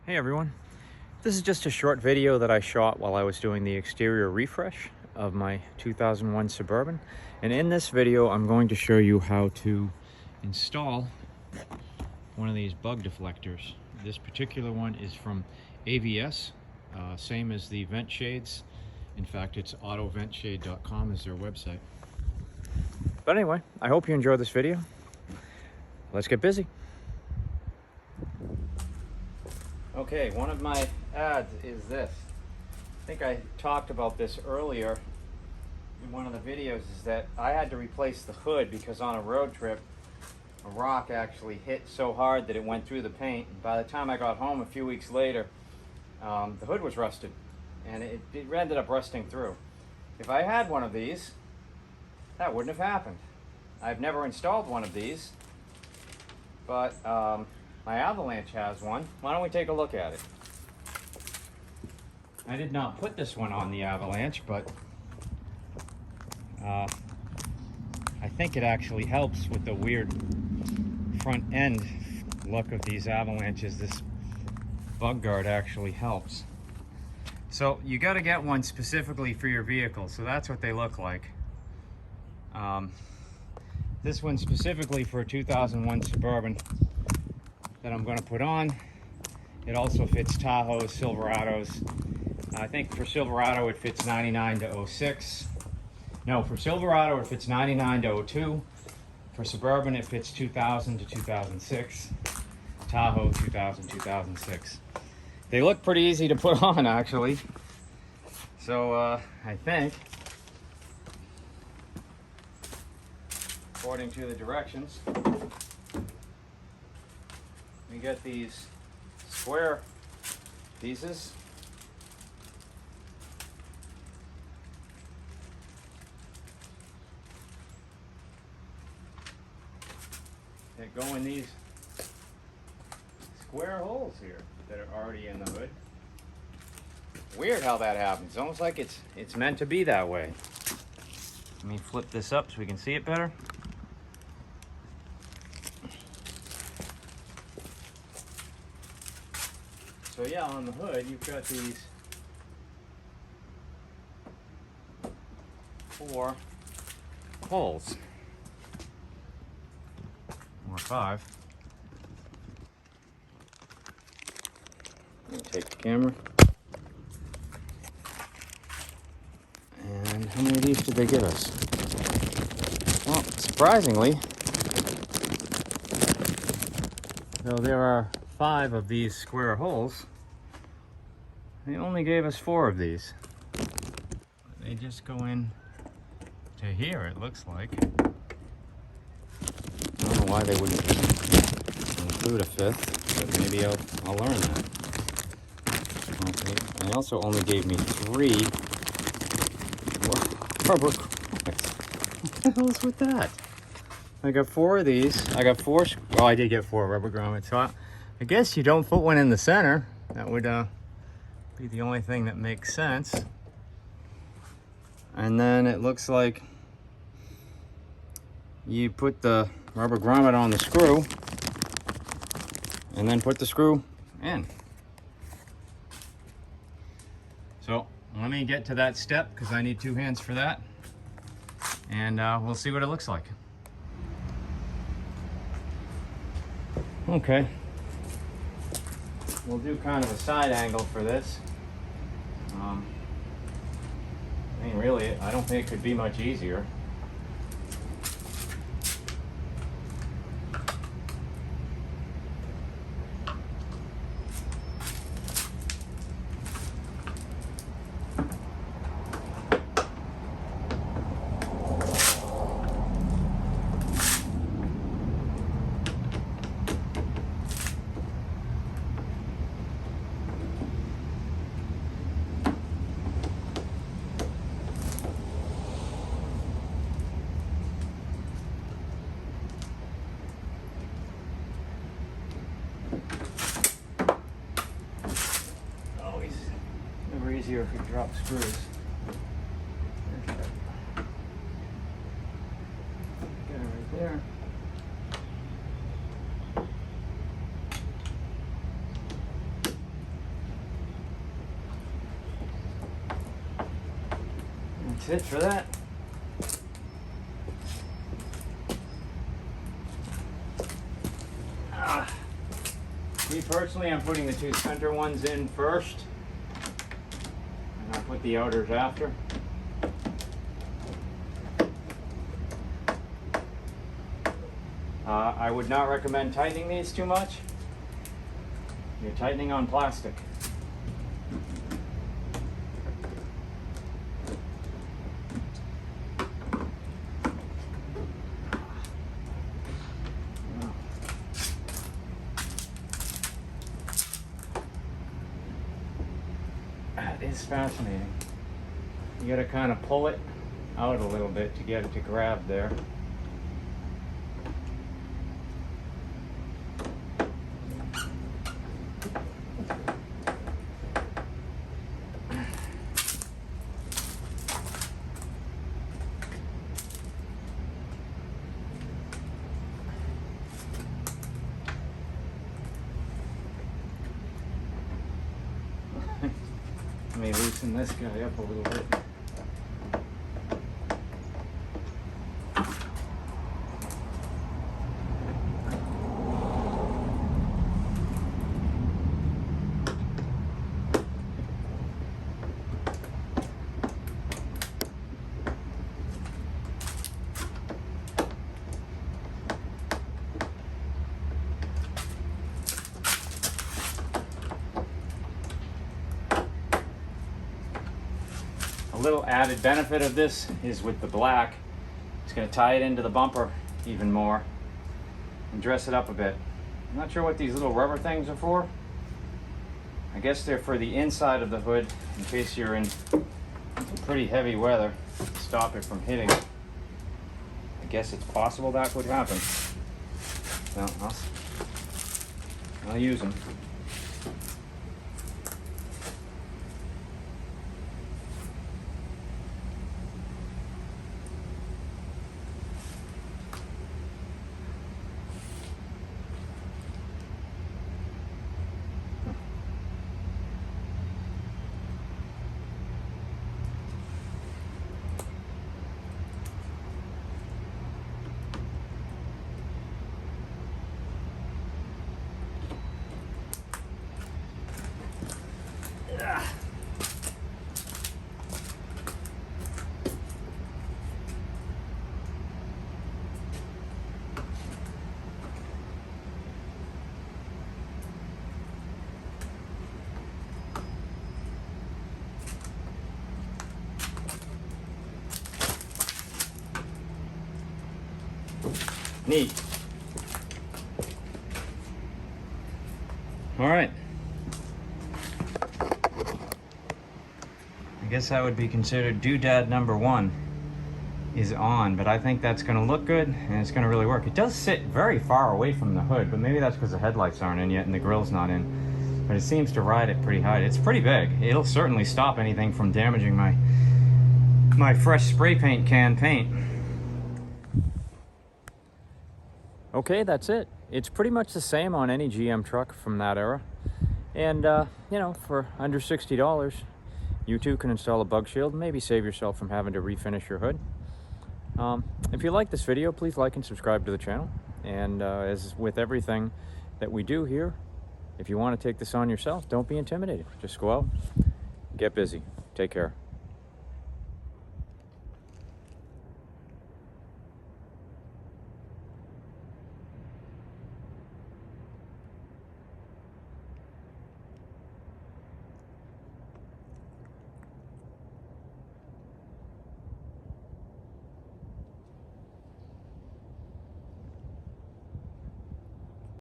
Hey everyone, this is just a short video that I shot while I was doing the exterior refresh of my 2001 Suburban, and in this video I'm going to show you how to install one of these bug deflectors. This particular one is from AVS, same as the vent shades. In fact, it's autoventshade.com is their website. But anyway, I hope you enjoyed this video. Let's get busy. Okay, one of my ads is this. I think I talked about this earlier in one of the videos, is that I had to replace the hood because on a road trip a rock actually hit so hard that it went through the paint. And by the time I got home a few weeks later, the hood was rusted and it ended up rusting through. If I had one of these, that wouldn't have happened. I've never installed one of these, but my Avalanche has one. Why don't we take a look at it? I did not put this one on the Avalanche, but I think it actually helps with the weird front end look of these Avalanches. This bug guard actually helps. So you got to get one specifically for your vehicle. So that's what they look like. This one specifically for a 2001 Suburban that I'm going to put on. It also fits Tahoes, Silverados. I think for Silverado it fits 99 to 06. No, for Silverado it fits 99 to 02. For Suburban it fits 2000 to 2006. Tahoe 2000, 2006. They look pretty easy to put on actually. So I think, according to the directions, we get these square pieces. That go in these square holes here that are already in the hood. Weird how that happens. It's almost like it's meant to be that way. Let me flip this up so we can see it better. So yeah, on the hood you've got these 4 holes, or 5. Let me take the camera. And how many of these did they give us? Well, surprisingly, though there are 5 of these square holes, they only gave us 4 of these. They just go in to here, it looks like. I don't know why they wouldn't include a 5th, but maybe I'll learn that. Okay, they also only gave me 3 rubber grommets. What the hell is with that? I got 4 of these. I got 4, oh, I did get 4 rubber grommets. So I guess you don't put one in the center. That would be the only thing that makes sense. And then it looks like you put the rubber grommet on the screw and then put the screw in. So let me get to that step because I need 2 hands for that, and we'll see what it looks like. Okay, we'll do kind of a side angle for this. I mean, really, I don't think it could be much easier. Easier if you drop screws. Get it right there. that's it for that. Me personally, I'm putting the two center ones in first, and I'll put the outers after. I would not recommend tightening these too much. You're tightening on plastic. That is fascinating. You gotta kind of pull it out a little bit to get it to grab there. Let me loosen this guy up a little bit. A little added benefit of this is with the black, it's going to tie it into the bumper even more and dress it up a bit. I'm not sure what these little rubber things are for. I guess they're for the inside of the hood in case you're in some pretty heavy weather to stop it from hitting. I guess it's possible that would happen. So I'll use them. Neat. All right. I guess that would be considered doodad number one is on, but I think that's going to look good and it's going to really work. It does sit very far away from the hood, but maybe that's because the headlights aren't in yet and the grill's not in. But it seems to ride it pretty high. It's pretty big. It'll certainly stop anything from damaging my fresh spray paint can paint. Okay, that's it. It's pretty much the same on any GM truck from that era. And, you know, for under $60, you too can install a bug shield and maybe save yourself from having to refinish your hood. If you like this video, please like and subscribe to the channel. And as with everything that we do here, if you want to take this on yourself, don't be intimidated. Just go out, get busy. Take care.